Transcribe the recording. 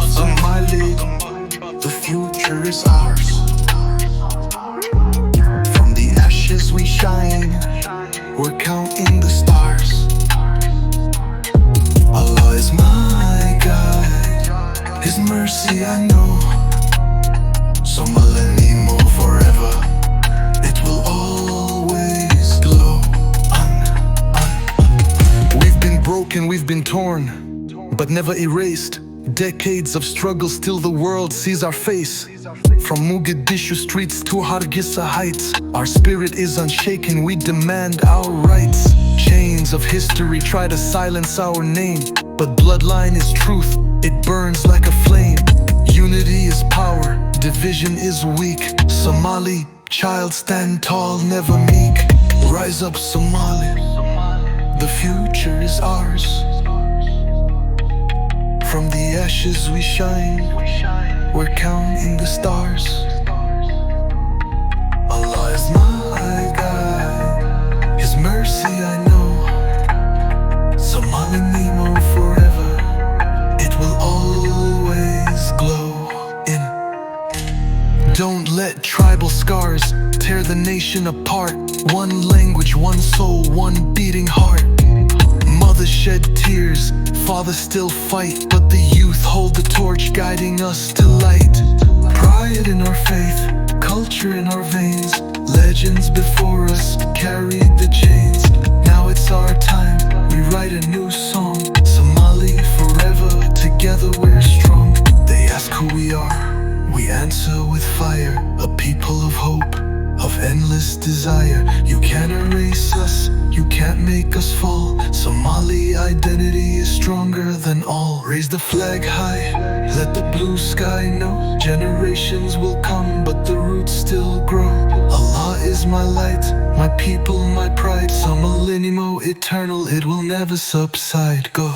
Somali, the future is ours. From the ashes we shine, we're counting the stars. Allah is my guide, His mercy I know. Somali forever, it will always glow. We've been broken, we've been torn, but never erased. Decades of struggle, still the world sees our face. From Mogadishu streets to Hargeisa heights, our spirit is unshaken, we demand our rights. Chains of history try to silence our name, but bloodline is truth, it burns like a flame. Unity is power, division is weak. Somali, child, stand tall, never meek. Rise up, Somali, the future is ours. From the ashes we shine, we're counting the stars. Allah is my guide, His mercy I know. Somali forever, it will always glow in. Don't let tribal scars tear the nation apart. One language, one soul, one beating heart. Mothers shed tears, fathers still fight, but the youth hold the torch, guiding us to light. Pride in our faith, culture in our veins. Legends before us carried the chains. Now it's our time, we write a new song. Somali forever, together we're strong. They ask who we are, we answer with fire. A people of hope, of endless desire. You can't erase us, you can't make us fall. Somali identity is stronger than all. Raise the flag high, let the blue sky know. Generations will come, but the roots still grow. Allah is my light, my people, my pride. Somali eternal, it will never subside. Go.